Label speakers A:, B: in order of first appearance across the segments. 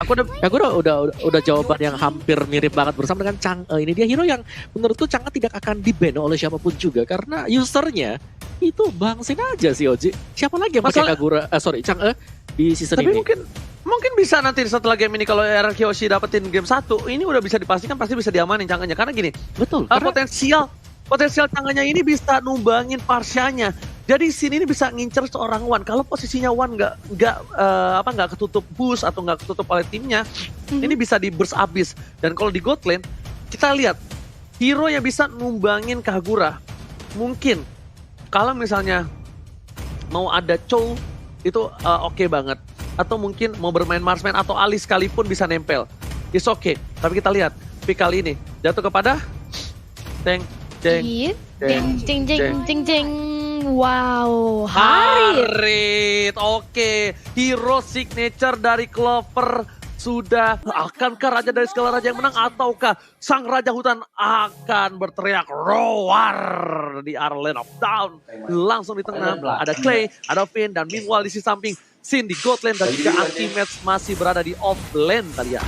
A: Kagura udah jawaban yang hampir mirip banget bersama dengan Chang'e. Ini dia hero yang menurutku Chang'e tidak akan di-ban oleh siapapun juga karena usernya itu Bang Sin aja sih Oji. Siapa lagi yang pakai Kagura, Chang'e di season
B: tapi
A: ini?
B: mungkin bisa nanti setelah game ini kalau RRQ Hoshi dapetin game 1, ini udah bisa dipastikan pasti bisa diamanin Chang'e-nya. Karena gini,
A: Betul.
B: potensial Chang'e-nya ini bisa numbangin Parsianya. Jadi sini ini bisa ngincer seorang Wan. Kalau posisinya Wan nggak ketutup boost atau nggak ketutup oleh timnya, ini bisa di burst abis. Dan kalau di God Lane, kita lihat hero yang bisa numbangin Kagura. Mungkin kalau misalnya mau ada Chow itu oke banget. Atau mungkin mau bermain Marksman atau Ali sekalipun bisa nempel. It's okay. Tapi kita lihat pick kali ini jatuh kepada Jeng.
C: Wow, Harit.
B: Oke, hero signature dari Clover sudah. Akankah raja dari segala raja yang menang ataukah sang raja hutan akan berteriak roar di area lane of down? Langsung di tengah ada Clay, ada Finn, dan meanwhile di sisi samping Sin di God lane dan juga Anti-Match masih berada di off lane tadi ya.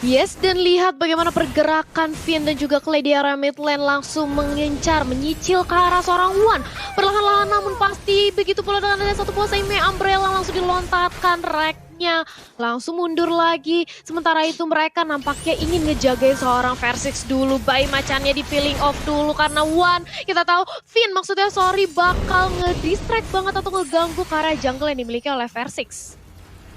C: Yes, dan lihat bagaimana pergerakan Finn dan juga Clay di area mid lane langsung mengincar, menyicil ke arah seorang Wan. Perlahan-lahan namun pasti begitu pula dengan ada satu buah Seimei Umbrella langsung dilontarkan racknya. Langsung mundur lagi. Sementara itu mereka nampaknya ingin ngejagain seorang Versix dulu. Bayi macannya di peeling off dulu karena Wan. Kita tahu Finn maksudnya bakal ngedistract banget atau ngeganggu ke arah jungle yang dimiliki oleh Versix.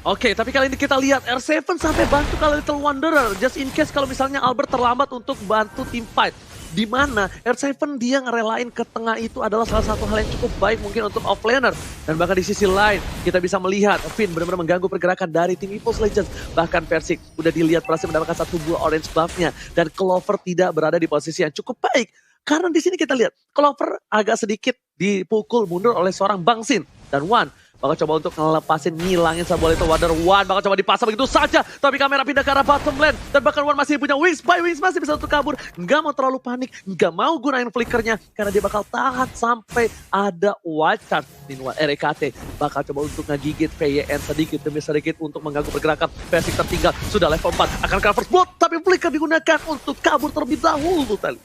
B: Oke, tapi kali ini kita lihat R7 sampai bantu kalau Little Wanderer. Just in case kalau misalnya Albert terlambat untuk bantu tim fight. Di mana R7 dia ngerelain ke tengah itu adalah salah satu hal yang cukup baik mungkin untuk offlaner. Dan bahkan di sisi lain kita bisa melihat Finn benar-benar mengganggu pergerakan dari tim EVOS Legends. Bahkan Versix udah dilihat berhasil mendapatkan satu buah orange buff-nya. Dan Clover tidak berada di posisi yang cukup baik. Karena di sini kita lihat Clover agak sedikit dipukul mundur oleh seorang Bang Sin. Dan Wan bakal coba untuk ngelepasin, ngilangin sebuah Little Wonder. Wan bakal coba dipasang begitu saja. Tapi kamera pindah ke arah bottom lane. Dan bahkan Wan masih punya wings by wings. Masih bisa untuk kabur. Nggak mau terlalu panik. Nggak mau gunain flickernya. Karena dia bakal tahan sampai ada wildcard. Meanwhile RKT bakal coba untuk ngegigit VYN sedikit demi sedikit untuk mengganggu pergerakan. Versix tertinggal. Sudah level 4. Akan cover spot. Tapi flicker digunakan untuk kabur terlebih dahulu tadi.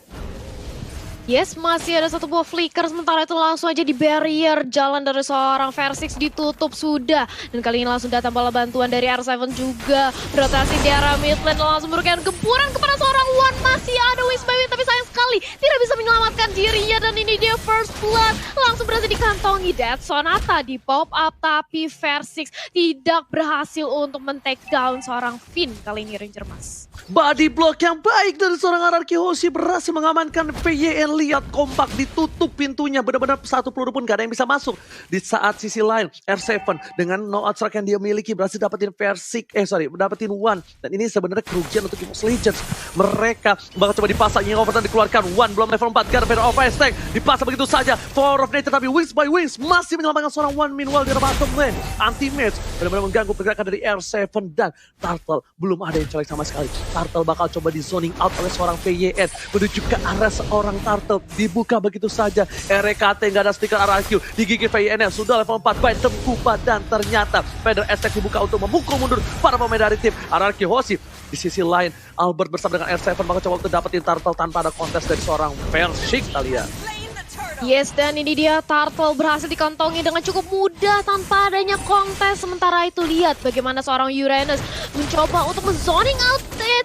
C: Yes, masih ada satu buah flicker, sementara itu langsung aja di barrier jalan dari seorang Versix ditutup sudah. Dan kali ini langsung datang bala bantuan dari R7 juga. Rotasi di arah mid lane dan langsung memberikan gempuran kepada seorang Wan. Masih ada wings by wing, tapi sayang sekali tidak bisa menyelamatkan dirinya. Dan ini dia first blood, langsung berhasil dikantongi. Dead Sonata di pop up, tapi Versix tidak berhasil untuk men-take down seorang Finn kali ini Ranger Mas.
B: Body block yang baik dari seorang RRQ Hoshi berhasil mengamankan VYN. Lihat kompak ditutup pintunya, benar-benar satu peluru pun gak ada yang bisa masuk. Di saat sisi lain R7 dengan no outstrike yang dia miliki berhasil dapetin dapetin Wan. Dan ini sebenarnya kerugian untuk EVOS Legends. Mereka bakal coba dipasang, yang overtime dikeluarkan. Wan belum level 4, Garber of Ice Tank dipasang begitu saja. Power of Nature, tapi wings by wings masih menyelamatkan seorang Wan. Meanwhile di bottom lane Anti-Match benar-benar mengganggu pergerakan dari R7 dan Turtle belum ada yang colek sama sekali. Turtle bakal coba di zoning out oleh seorang VYN menuju ke arah seorang Turtle. Dibuka begitu saja. RKT nggak ada stiker RRQ. Digigit VYN sudah level 4 by Tengkupa. Dan ternyata Feather Attack dibuka untuk memukul mundur para pemain dari tim RRQ Hoshi. Di sisi lain Albert bersama dengan R7 bakal coba untuk dapetin Turtle tanpa ada kontes dari seorang Versix kalian.
C: Yes, dan ini dia Turtle berhasil dikantongi dengan cukup mudah tanpa adanya kontes. Sementara itu lihat bagaimana seorang Uranus mencoba untuk men-zoning out.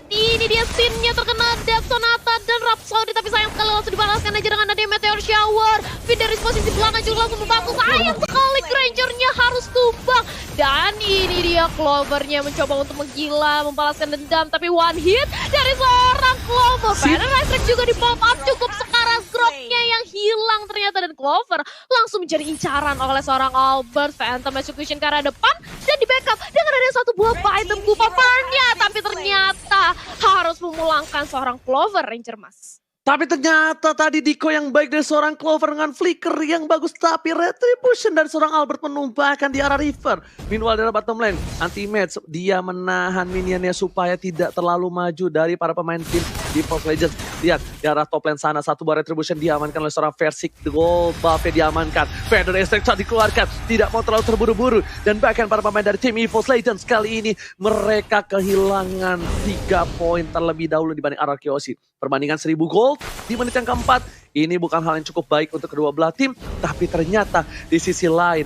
C: Ini dia scene-nya terkena Death Sonata dan Rhapsody, tapi sayang sekali langsung dibalaskan aja dengan adanya Meteor Shower. Finn dari posisi belakang juga langsung membantu. Sayang sekali Granger-nya harus tumbang. Dan ini dia Clover-nya mencoba untuk menggila, membalaskan dendam, tapi one hit dari seorang Clover. Feather Attack juga di pop up, cukup sekaras Grok-nya yang hilang ternyata, dan Clover langsung menjadi incaran oleh seorang Albert. Phantom Execution ke arah depan dan di backup dengan ada satu buah item Kupaparnya, tapi ternyata harus memulangkan seorang Clover Ranger Mas.
B: Tapi ternyata tadi Diko yang baik dari seorang Clover dengan flicker yang bagus. Tapi retribution dari seorang Albert menumpahkan di arah river. Meanwhile dari bottom lane Anti-Match dia menahan minionnya supaya tidak terlalu maju dari para pemain tim EVOS Legends. Lihat, di arah top lane sana, satu buah Retribution diamankan oleh seorang Versik. Gold buff-nya diamankan. Feather Extract dikeluarkan, tidak mau terlalu terburu-buru. Dan bahkan para pemain dari tim EVOS Legends kali ini, mereka kehilangan 3 poin terlebih dahulu dibanding RRQ Osi. Perbandingan 1000 gold di menit yang keempat, ini bukan hal yang cukup baik untuk kedua belah tim, tapi ternyata di sisi lain,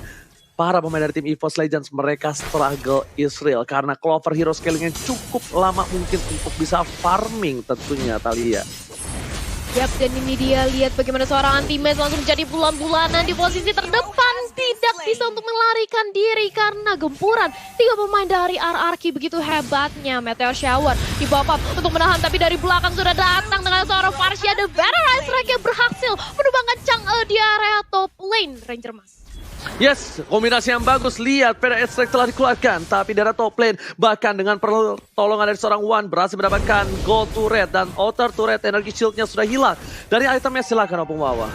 B: para pemain dari tim EVOS Legends mereka struggle Israel karena Clover hero scaling yang cukup lama mungkin untuk bisa farming tentunya Thalia.
C: Yap, dan ini dia lihat bagaimana seorang anti-match langsung jadi bulan-bulanan di posisi terdepan. Tidak bisa untuk melarikan diri karena gempuran 3 pemain dari RRQ begitu hebatnya. Meteor Shower di bawah untuk menahan, tapi dari belakang sudah datang dengan seorang Varsha. The Better Ice Strike berhasil menumbangkan Chang'e di area top lane. Ranger Mas.
B: Yes, kombinasi yang bagus. Lihat, Feather Extract telah dikeluarkan. Tapi dari top lane, bahkan dengan pertolongan dari seorang Wan, berhasil mendapatkan gold turret. Dan outer turret energi shieldnya sudah hilang. Dari itemnya silakan Opung Wawa.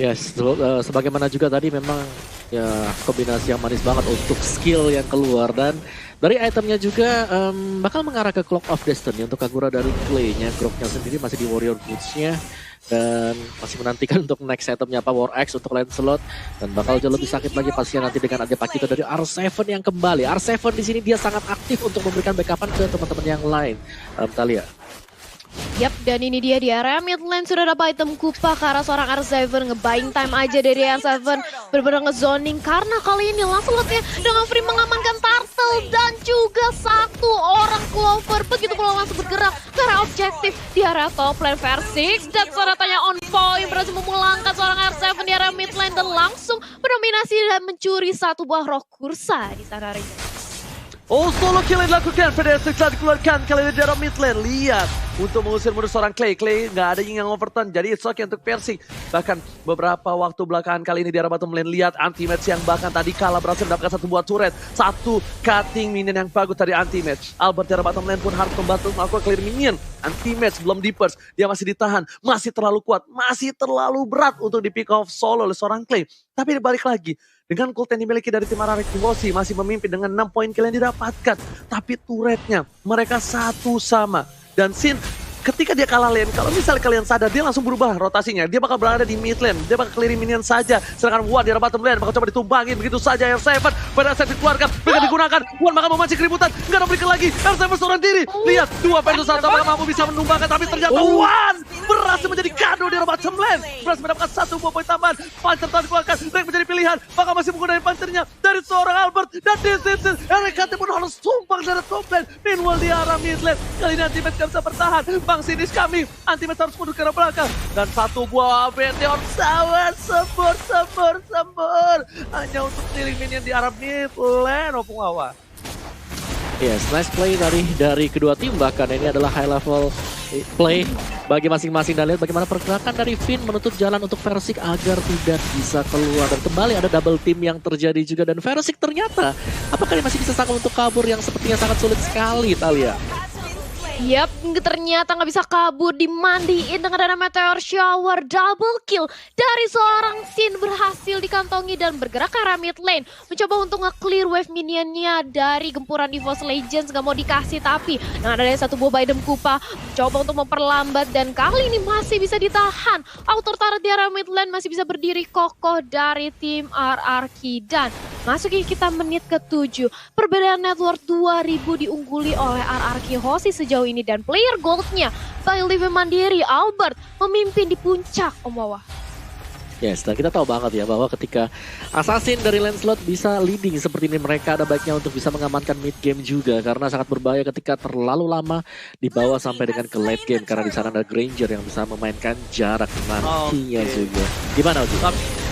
A: Yes, sebagaimana juga tadi memang ya kombinasi yang manis banget untuk skill yang keluar. Dan dari itemnya juga bakal mengarah ke Clock of Destiny untuk Kagura dari Clay-nya. Groknya sendiri masih di Warrior Boots-nya. Dan masih menantikan untuk next itemnya apa War X untuk Lancelot, dan bakal jauh lebih sakit lagi pastinya nanti dengan ada Pakito dari R7 yang kembali. R7 di sini dia sangat aktif untuk memberikan backupan ke teman-teman yang lain. Thalia.
C: Yap, dan ini dia di area mid lane sudah dapat item Kupa ke arah seorang R7. Nge-buying time aja dari R7. Benar-benar nge-zoning karena kali ini Lancelotnya dengan free mengamankan Turtle dan juga satu orang Clover. Begitu pula langsung bergerak ke arah objektif di area top lane. Versik dan Soratanya on point berhasil memulangkan seorang R7 di area mid lane dan langsung mendominasi dan mencuri satu buah roh kursa di sana.
B: Oh, solo kill yang dilakukan. Feather Extract telah dikeluarkan kali ini di arah mid lane. Lihat, untuk mengusir mundur seorang Clay. Clay nggak ada yang overturn, jadi it's okay untuk Versik. Bahkan beberapa waktu belakangan kali ini di arah bottom lane. Lihat anti-match yang bahkan tadi kalah berhasil mendapatkan satu buah turret. Satu cutting minion yang bagus dari anti-match. Albert di arah bottom lane pun harus membantu melakukan clear minion. Anti-match belum di-burst, dia masih ditahan. Masih terlalu kuat, masih terlalu berat untuk di pick off solo oleh seorang Clay. Tapi balik lagi, dengan gold yang dimiliki dari tim RRQ Osi masih memimpin dengan 6 poin kill yang didapatkan. Tapi turretnya mereka satu sama. Dan Sin ketika dia kalah lane, kalau misalnya kalian sadar, dia langsung berubah rotasinya. Dia bakal berada di mid lane, dia bakal clearing minion saja. Sedangkan Wan di arah bottom lane bakal coba ditumbangin begitu saja. R7 pada saat dikeluarkan, mereka digunakan. Wan bakal memancing keributan, nggak ada berikan lagi. R7 seorang diri, lihat 2 versus 1 apakah mampu bisa menumbangkan. Tapi ternyata Wan berhasil menjadi kado di arah bottom lane. Berhasil mendapatkan 1 buah poin tambahan. Pancer telah dikeluarkan, Rek menjadi pilihan. Bakal masih menggunakan pancernya dari seorang Albert. Dan RKT pun harus tumbang dari top lane. Meanwhile di arah mid lane, kali ini Anti-Match gak bisa bertahan. Bang Sinis kami, Anti-Match harus mundur ke arah belakang. Dan satu buah Meteor Shower sembur. Hanya untuk clearing minion di arah mid lane, Opung Wawa.
A: Yes, nice play dari kedua tim, bahkan ini adalah high level play bagi masing-masing. Dan lihat bagaimana pergerakan dari Finn menutup jalan untuk Versik agar tidak bisa keluar. Dan kembali ada double team yang terjadi juga, dan Versik ternyata apakah dia masih bisa sanggup untuk kabur yang sepertinya sangat sulit sekali, Thalia.
C: Yap, ternyata nggak bisa kabur, dimandiin dengan ada Meteor Shower. Double kill dari seorang Sin berhasil dikantongi dan bergerak ke arah mid lane. Mencoba untuk nge-clear wave minionnya dari gempuran EVOS Legends. Nggak mau dikasih, tapi dengan adanya satu buah item Kupa, mencoba untuk memperlambat. Dan kali ini masih bisa ditahan. Auto turret di arah mid lane masih bisa berdiri kokoh dari tim RRQ. Dan masukin kita menit ke-7. Perbedaan network 2000 diungguli oleh RRQ Hoshi sejauh ini, dan player goldnya by Live Mandiri Albert memimpin di puncak, Om Wawa.
A: Yes, dan kita tahu banget ya bahwa ketika Assassin dari Lancelot bisa leading seperti ini, mereka ada baiknya untuk bisa mengamankan mid game juga, karena sangat berbahaya ketika terlalu lama dibawa sampai dengan ke late game, karena di sana ada Granger yang bisa memainkan jarak nantinya juga. Gimana Oji?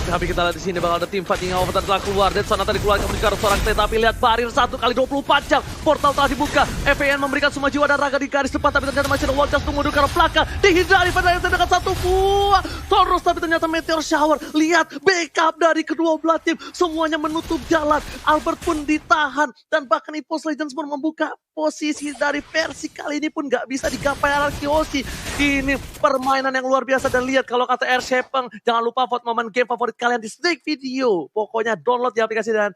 B: Tapi kita lihat di sini bakal ada tim fighting overtime telah keluar. Dead Son tadi keluar kemudian seorang T, tapi lihat barir 1 kali 24 jam. Portal telah dibuka. FVN memberikan semua jiwa dan raga di garis depan, tapi ternyata masih ada wall chest tunggu ke arah belakang. Dihindari pada dengan satu buah Tauros, tapi ternyata Meteor Shower. Lihat backup dari kedua belah tim, semuanya menutup jalan. Albert pun ditahan, dan bahkan EVOS Legends pun membuka posisi dari Versik. Kali ini pun nggak bisa digapai RRQ Osi. Ini permainan yang luar biasa, dan lihat kalau kata R. Shepeng, jangan lupa vote momen game favorit kalian di Snake Video. Pokoknya download di aplikasi dan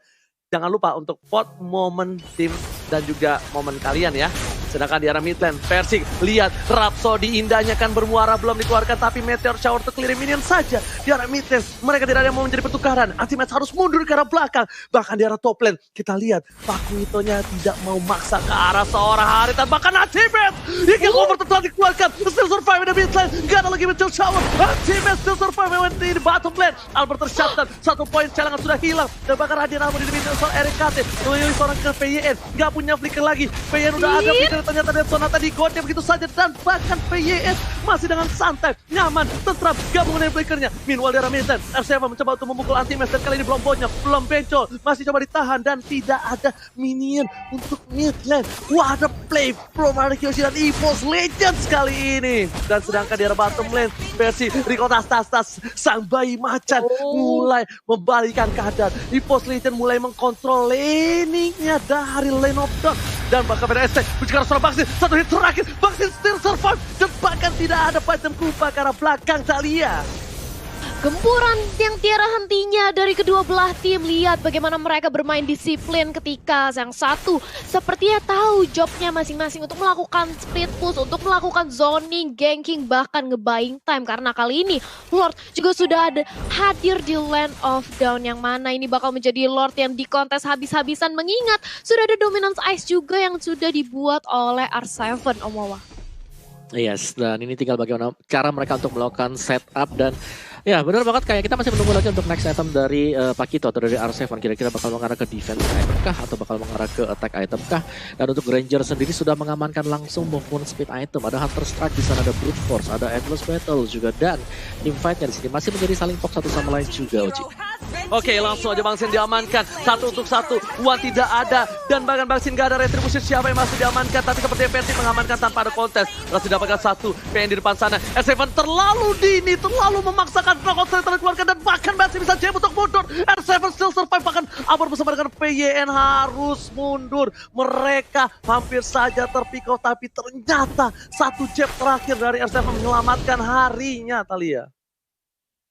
B: jangan lupa untuk vote momen tim dan juga momen kalian ya. Sedangkan di arah mid lane, Persik lihat Rhapsody indahnya kan bermuara belum dikeluarkan, tapi Meteor Shower untuk clear minion saja. Di arah mid lane, mereka tidak ada yang mau menjadi pertukaran. Ultimate harus mundur ke arah belakang. Bahkan di arah top lane, kita lihat Pakuitonya tidak mau maksa ke arah seorang Haritan. Bahkan Ultimate, Hingga over telah dikeluarkan. Still survive di mid lane, gak ada lagi Meteor Shower. Ultimate still survive di bottom lane. Albert tershutdown, 1 poin cadangan sudah hilang. Dan bahkan Radiant Armor di mid soal RKT. Memilih seorang ke PYN, gak punya flicker lagi. PYN udah ada flicker, ternyata Dead Sonata digodnya begitu saja. Dan bahkan PYN masih dengan santai, nyaman, tentram, gak mengenai flickernya. Meanwhile di arah mid lane, R7 mencoba untuk memukul anti-match. Dan kali ini belum bonyok, belum bencol, masih coba ditahan. Dan tidak ada minion untuk mid lane. Wah, ada play from Arkeoshi dan EVOS Legends kali ini. Dan sedangkan di arah bottom lane, versi Rico Tas sang bayi macan mulai membalikan keadaan. EVOS Legends mulai mengkontrol laningnya dari lane of dawn. Dan bahkan pada ST, sekarang seorang Baxi, 1 hit terakhir, Baxi still survive. Dan bahkan tidak ada Python Kupa ke arah belakang Thalia.
C: Gempuran yang tiada hentinya dari kedua belah tim. Lihat bagaimana mereka bermain disiplin ketika yang satu sepertinya tahu jobnya masing-masing untuk melakukan split push, untuk melakukan zoning, ganking, bahkan ngebuying time. Karena kali ini Lord juga sudah ada hadir di Land of Dawn, yang mana ini bakal menjadi Lord yang dikontes habis-habisan, mengingat sudah ada Dominance Ice juga yang sudah dibuat oleh R7, Om Wawa.
A: Yes, dan ini tinggal bagaimana cara mereka untuk melakukan setup. Dan ya benar banget, kayak kita masih menunggu lagi untuk next item dari Pakito atau dari R7. Kira-kira bakal mengarah ke defense item kah atau bakal mengarah ke attack item kah? Dan untuk Ranger sendiri sudah mengamankan langsung movement speed item. Ada Hunter Strike di sana, ada Brute Force, ada Endless Battle juga, dan teamfight-nya di sini masih menjadi saling pok satu sama lain juga, Oji.
B: Oke, langsung aja Bang Sin diamankan. 1 untuk 1, Wan tidak ada. Dan bahkan Bang Sin gak ada retribusi siapa yang masih diamankan. Tapi seperti Persik mengamankan tanpa ada kontes. Masih dapatkan 1, PN di depan sana. R7 terlalu dini, terlalu memaksakan kontes dikeluarkan. Dan bahkan masih bisa jam untuk mundur. R7 still survive, bahkan Amor bersama dengan PYN harus mundur. Mereka hampir saja terpikau, tapi ternyata 1 jab terakhir dari R7 menyelamatkan harinya, Thalia.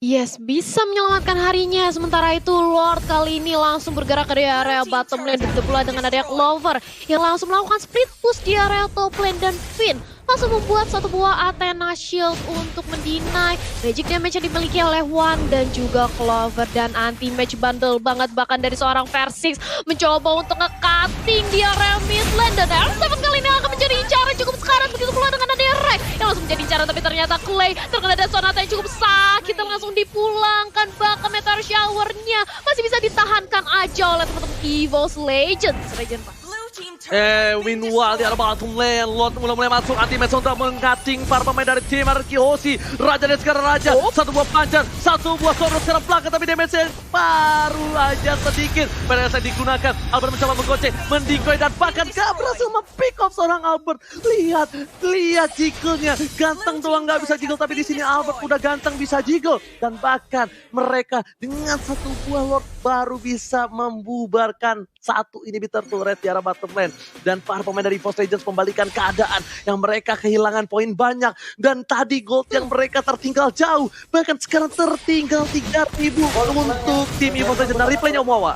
C: Yes, bisa menyelamatkan harinya. Sementara itu Lord kali ini langsung bergerak ke area bottom lane. Begitu pula dengan adanya Clover yang langsung melakukan split push di area top lane. Dan Finn langsung membuat satu buah Athena Shield untuk mendinai magic damage yang dimiliki oleh Wan dan juga Clover. Dan anti-match bandel banget bahkan dari seorang Persik mencoba untuk nge-cutting di area mid lane. Dan R7 kali ini akan menjadi incaran cukup sekarat. Begitu pula dengan adanya Rek yang langsung menjadi incaran, tapi ternyata Clay terkena dari Sonata yang cukup sakit dan langsung dipulangkan. Bahkan Meteor Shower-nya masih bisa ditahankan aja oleh teman-teman EVOS Legends.
B: Meanwhile di arah bottom lane, Lord mulai masuk anti-match untuk mengcutting para pemain dari tim Arkeoshi. Raja dan sekarang Raja, 1 buah pancar, 1 buah sorot sekarang belakang, tapi damage-nya baru aja sedikit. PDS digunakan, Albert mencoba menggocek, mendikoy, dan bahkan gak berhasil mempick off seorang Albert. Lihat jiggle-nya, ganteng doang gak bisa jiggle, tapi di sini Albert udah ganteng bisa jiggle. Dan bahkan mereka dengan 1 buah Lord baru bisa membubarkan 1 inhibitor turret di arah bottom lane. Dan para pemain dari EVOS Legends membalikan keadaan yang mereka kehilangan poin banyak. Dan tadi gold yang mereka tertinggal jauh, bahkan sekarang tertinggal 3.000 untuk tim EVOS Legends. Dan replaynya Omawa.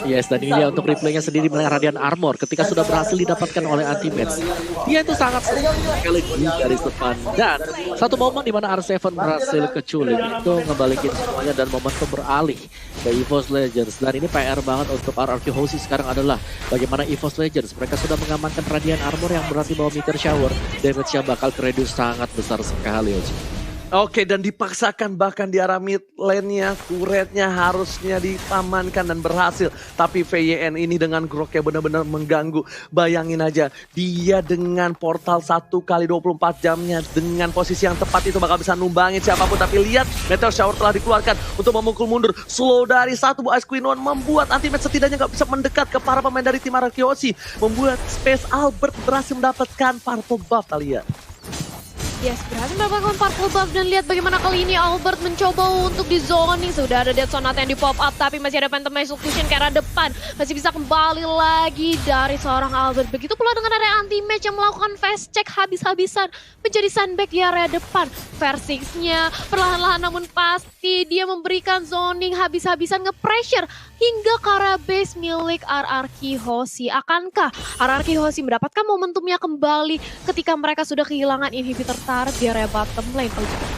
A: Yes, dan ini dia untuk replaynya sendiri mengenai Radiant Armor ketika sudah berhasil didapatkan oleh Anti-Match. Dia itu sangat sekali dari depan. Dan satu momen di mana R7 berhasil keculik itu ngebalikin semuanya dan momentum beralih ke EVOS Legends. Dan ini PR banget untuk Arkeoshi sekarang adalah bagaimana EVOS Legends. Mereka sudah mengamankan Radiant Armor yang berarti bahwa Meteor Shower damage-nya bakal reduce sangat besar sekali, Oji.
B: Oke, dan dipaksakan bahkan di arah mid lane-nya, turretnya harusnya diamankan dan berhasil. Tapi VYN ini dengan groknya benar-benar mengganggu. Bayangin aja, dia dengan portal 1 kali 24 jamnya, dengan posisi yang tepat itu bakal bisa numbangin siapapun. Tapi lihat, Meteor Shower telah dikeluarkan untuk memukul mundur. Slow dari 1 buah Ice Queen One membuat Anti-Match setidaknya gak bisa mendekat ke para pemain dari tim Arkeoshi. Membuat Space Albert berhasil mendapatkan Purple Buff, Thalia.
C: Yes, berhasil mendapatkan purple buff. Dan lihat bagaimana kali ini Albert mencoba untuk di zoning. Sudah ada Dead Sonata yang di pop up, tapi masih ada Phantom Execution ke arah depan. Masih bisa kembali lagi dari seorang Albert. Begitu pula dengan area anti-match yang melakukan fast check habis-habisan menjadi sandbag di area depan. Versiksnya perlahan-lahan namun pasti dia memberikan zoning habis-habisan nge-pressure hingga ke arah base milik RRQ Hoshi. Akankah RRQ Hoshi mendapatkan momentumnya kembali ketika mereka sudah kehilangan inhibitor turret di area bottom lane?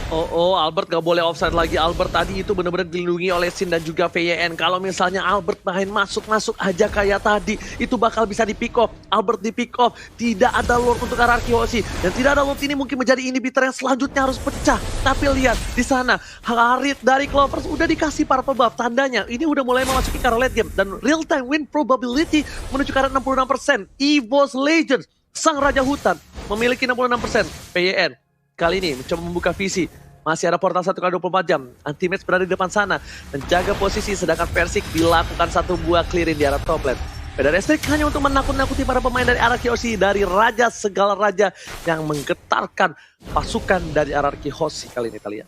B: Albert gak boleh offside lagi. Albert tadi itu benar-benar dilindungi oleh Sin dan juga VYN. Kalau misalnya Albert main masuk-masuk aja kayak tadi, itu bakal bisa di pick off. Albert di pick off, tidak ada lord untuk RRQ Hoshi. Dan tidak ada lord ini mungkin menjadi inhibitor yang selanjutnya harus pecah. Tapi lihat di sana, Harit dari Clovers udah dikasih para pebab. Tandanya ini udah mulai memasuki ke arah late game. Dan real time win probability menuju ke arah 66%. EVOS Legends, sang raja hutan, memiliki 66%. VYN kali ini mencoba membuka visi. Masih ada portal 1x24 jam. Anti-match berada di depan sana, menjaga posisi, sedangkan Persik dilakukan satu buah clearing di arah top lane. Beda Restrik hanya untuk menakut-nakuti para pemain dari RRQ Hoshi, dari raja segala raja yang menggetarkan pasukan dari RRQ Hoshi kali ini kalian.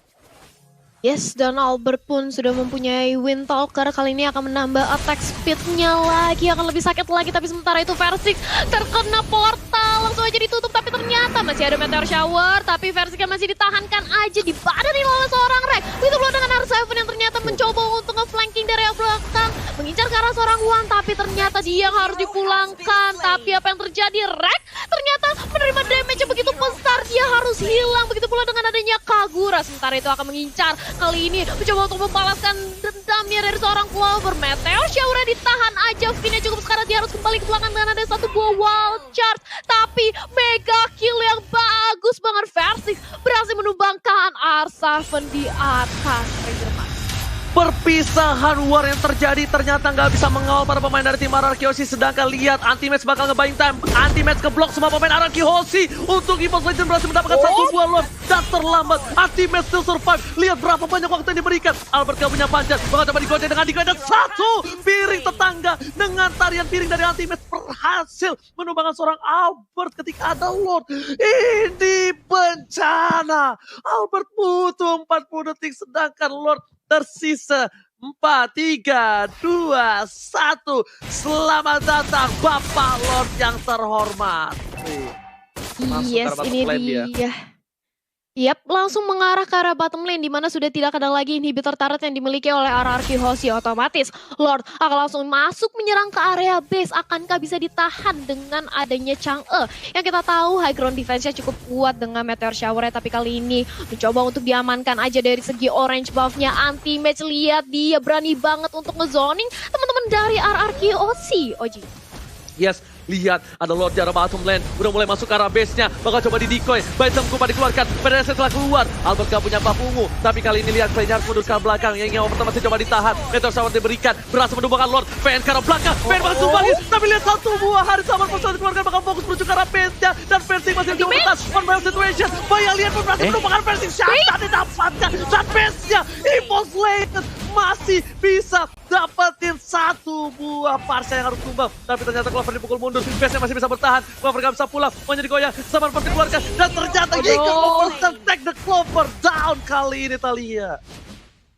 C: Yes, dan Albert pun sudah mempunyai Windtalker. Kali ini akan menambah attack speed-nya lagi, akan lebih sakit lagi. Tapi sementara itu Versix terkena portal, langsung aja ditutup. Tapi ternyata masih ada Meteor Shower. Tapi Versix yang masih ditahankan aja, dibadarin oleh seorang Rek. Itu belum dengan R7 yang ternyata mencoba untuk nge-flanking dari belakang, mengincar ke arah seorang Wan. Tapi ternyata dia yang harus dipulangkan. Tapi apa yang terjadi? Rek ternyata menerima damage yang begitu besar, dia harus hilang. Begitu pula dengan adanya Kagura. Sementara itu akan mengincar. Kali ini mencoba untuk membalaskan dendamnya dari seorang Clover. Meteor Shower ditahan aja. Finnya cukup sekarang, dia harus kembali ke belakang dengan ada satu buah wild charge. Tapi mega kill yang bagus banget. Versix berhasil menumbangkan R7 di atas Rangerman.
B: Perpisahan war yang terjadi ternyata nggak bisa mengawal para pemain dari tim RRQ Hoshi. Sedangkan lihat Anti-Match bakal nge-buying time. Anti-Match keblok semua pemain RRQ Hoshi. Untuk EVOS Legends berhasil mendapatkan satu buah lord. Dan terlambat. Anti-Match still survive. Lihat berapa banyak waktu yang diberikan. Albert gak punya panjat. Bakal coba digoceng dengan Diko. Dan satu piring tetangga dengan tarian piring dari Anti-Match berhasil menumbangkan seorang Albert ketika ada lord. Ini bencana. Albert butuh 40 detik sedangkan lord tersisa 4, 3, 2, 1. Selamat datang Bapak Lord yang terhormat.
C: Yes, ini dia. Yap, langsung mengarah ke arah bottom lane di mana sudah tidak ada lagi inhibitor turret yang dimiliki oleh RRQ Hoshi. Otomatis Lord akan langsung masuk menyerang ke area base. Akankah bisa ditahan dengan adanya Chang'e? Yang kita tahu high ground defense-nya cukup kuat dengan Meteor Shower-nya, tapi kali ini mencoba untuk diamankan aja dari segi orange buff-nya. Anti-match, lihat dia berani banget untuk ngezoning teman-teman dari RRQ Hoshi. Oji.
B: Yes, lihat ada Lord di arah bottom lane. Udah mulai masuk ke arah base-nya. Bakal coba di decoy. Baitem Kupa dikeluarkan. PDS telah keluar. Albert gak punya buff ungu. Tapi kali ini lihat Klenyard mundur ke belakang. Yang pertama masih coba ditahan. Meteor Shower diberikan. Berhasil menumbangkan Lord. VN ke arah belakang. VN bakal tumbangin. Tapi lihat satu buah hari Summer Force dikeluarkan. Bakal fokus menuju ke arah base-nya. Dan Versix masih mencoba bertahan. One man situation. Bayang lihat pun berhasil menumbangkan Versix. Shanta didapatkan. Dan base-nya EVOS Legends masih bisa dapetin satu buah parsa yang harus tumbang. Tapi ternyata Clover dipukul mundur. Base-nya masih bisa bertahan. Clover gak bisa pulang. Mau jadi goyang. Summer Force dikeluarkan. Dan ternyata Jacob take the Clover down kali ini Thalia.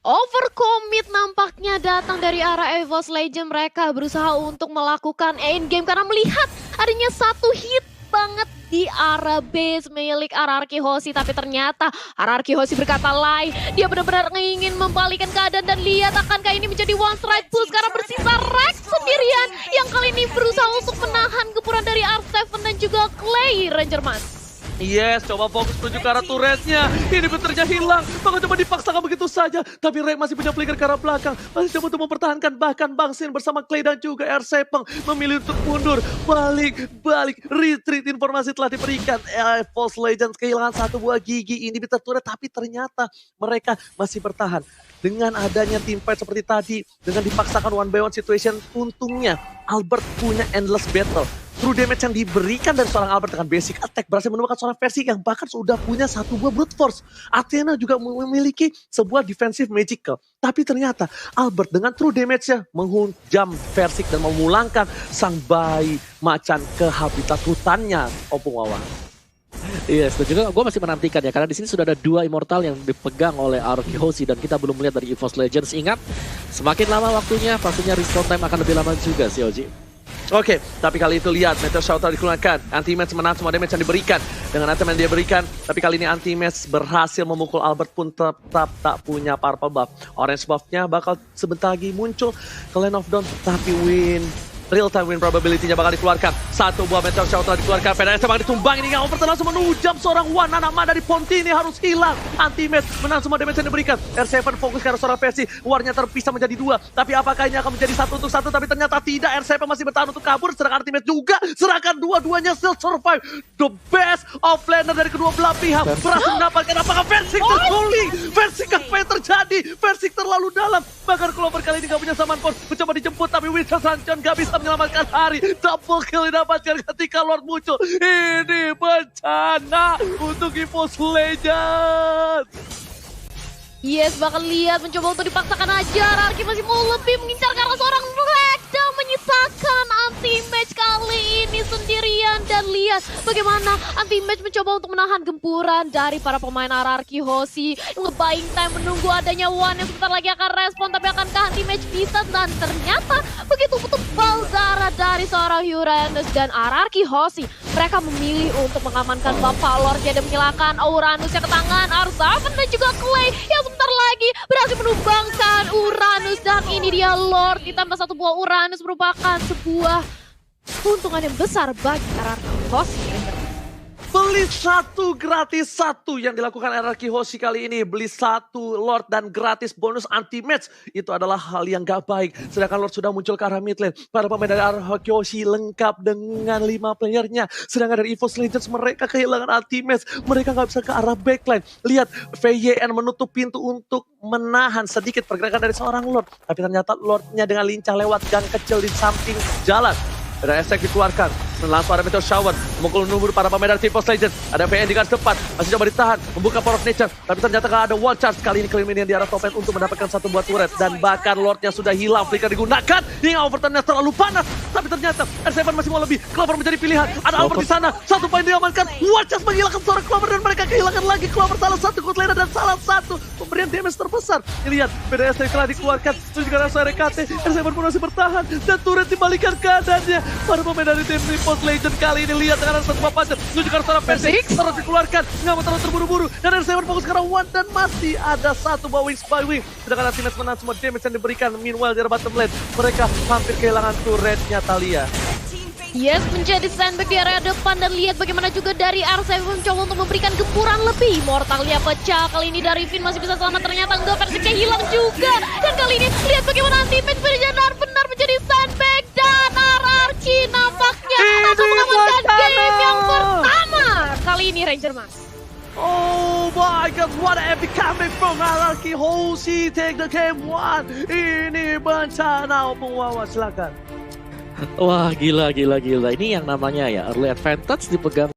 C: Overcommit nampaknya datang dari arah EVOS Legends. Mereka berusaha untuk melakukan endgame karena melihat adanya satu hit banget di arah base milik RRQ Hoshi. Tapi ternyata RRQ Hoshi berkata lain. Dia benar-benar ingin membalikkan keadaan. Dan lihat akankah ini menjadi one strike push karena bersisa Rex sendirian yang kali ini berusaha untuk menahan gempuran dari R7 dan juga Clay Rangerman.
B: Yes, coba fokus menuju ke arah turretnya. Ini beternya hilang. Bakal coba dipaksakan begitu saja. Tapi Rek masih punya flicker ke arah belakang. Masih coba untuk mempertahankan. Bahkan Bang Sin bersama Clay dan juga R7 memilih untuk mundur. Balik. Retreat informasi telah diberikan. EVOS Legends kehilangan satu buah gigi inhibitor turret. Tapi ternyata mereka masih bertahan. Dengan adanya team fight seperti tadi. Dengan dipaksakan one by one situation. Untungnya Albert punya endless battle. True damage yang diberikan dari seorang Albert dengan basic attack berhasil menemukan seorang Versix yang bahkan sudah punya satu buah brute force. Athena juga memiliki sebuah defensive magical. Tapi ternyata Albert dengan true damage-nya menghujam Versix dan memulangkan sang bayi macan ke habitat hutannya, Opung Wawan.
A: Yes, dan juga gue masih menantikan ya, karena di sini sudah ada dua immortal yang dipegang oleh RRQ Hoshi dan kita belum melihat dari EVOS Legends. Ingat, semakin lama waktunya, pastinya respawn time akan lebih lama juga sih, Oji.
B: Oke, tapi kali itu lihat Meteor Shower dikeluarkan. Anti-match menang semua damage yang diberikan. Dengan item yang dia berikan, tapi kali ini anti-match berhasil memukul Albert pun tetap tak punya purple buff. Orange buff-nya bakal sebentar lagi muncul ke Land of Dawn, tapi real time win probability-nya bakal dikeluarkan. Satu buah Meteor Shower telah dikeluarkan. PDS bakal ditumbang ini. Overton langsung menujam seorang Wan. Anak mana dari Ponti ini harus hilang. Anti-match menang semua damage yang diberikan. R7 fokus ke arah seorang versi. Warnya terpisah menjadi dua. Tapi apakah ini akan menjadi 1 untuk 1? Tapi ternyata tidak. R7 masih bertahan untuk kabur. Sedangkan anti-match juga. Serahkan dua-duanya still survive. The best of laner dari kedua belah pihak. Berhasil mendapatkan apakah Versictor guling. Versictor apa yang terjadi? Versictor terlalu dalam. Bahkan Clover kali ini gak punya saman pos. Mencoba dijemput tapi Witcher Sancheon gak bisa menyelamatkan hari. Double kill didapatkan ketika Lord muncul. Ini bencana untuk EVOS Legends.
C: Yes, bahkan lihat mencoba untuk dipaksakan aja. Rarki masih mau lebih mengincar karena seorang Red dan menyisakan anti-match kali ini sendirian. Dan lihat bagaimana anti-match mencoba untuk menahan gempuran dari para pemain RRQ Hoshi. Nge-buying time menunggu adanya One yang sebentar lagi akan respon. Tapi akankah anti-match bisa? Dan ternyata begitu tebal darah dari seorang Uranus dan RRQ Hoshi. Mereka memilih untuk mengamankan Bapak Lordnya dan menyalakan Uranusnya ke tangan R7 dan juga Clay yang sebentar lagi berhasil menumbangkan Uranus. Dan ini dia Lord ditambah satu buah Uranus merupakan sebuah keuntungan yang besar bagi RRQ Hoshi.
B: Beli 1 gratis 1 yang dilakukan RRQ Hoshi kali ini. Beli 1 Lord dan gratis bonus anti-match. Itu adalah hal yang gak baik. Sedangkan Lord sudah muncul ke arah mid lane. Para pemain dari RRQ Hoshi lengkap dengan 5 playernya. Sedangkan dari EVOS Legends mereka kehilangan anti-match. Mereka gak bisa ke arah backline. Lihat VYN menutup pintu untuk menahan sedikit pergerakan dari seorang Lord. Tapi ternyata Lordnya dengan lincah lewat gang kecil di samping jalan. Ada efek dikeluarkan, langsung ada Meteor Shower, memukul numur para pemain dari EVOS Legends. Ada VN di garis depan, masih coba ditahan, membuka Power of Nature. Tapi ternyata gak ada wall charge, kali ini Clean di arah top lane untuk mendapatkan satu buah turret. Dan bahkan Lordnya sudah hilang, flicker digunakan, hingga Overtonnya terlalu panas. Tapi ternyata R7 masih mau lebih, Clover menjadi pilihan. Ada Albert di sana, satu poin diamankan, wall charge menghilangkan seorang Clover dan mereka kehilangan lagi Clover. Salah satu good laner dan salah satu pemberian damage terbesar. Lihat, PDS telah dikeluarkan, terus juga rasa RKT, R7 pun masih bertahan, dan turret dibalikan keadaannya. Para pemain dari tim EVOS Legends kali ini lihat dengan satu papan menunjukkan seorang Persik terus dikeluarkan, nggak mau terlalu terburu-buru dan R7 fokus ke One dan masih ada satu buah wings by wing. Sedangkan Anti-Match menang semua damage yang diberikan. Meanwhile di bottom lane mereka hampir kehilangan turretnya Thalia.
C: Yes, menjadi sandbag di area depan dan lihat bagaimana juga dari R7 mencoba untuk memberikan gempuran lebih. Mortalnya pecah, kali ini dari Finn masih bisa selamat, ternyata enggak, Versicnya hilang juga. Dan kali ini lihat bagaimana Anti-Match benar-benar menjadi sandbag dan RRQ nampaknya akan mengamankan game yang pertama. Kali ini Ranger Mas.
B: Oh my god, what an epic comeback from RRQ Hoshi, take the game 1. Ini bencana, Opung Wawa, silakan.
A: Wah, gila. Ini yang namanya ya early advantage dipegang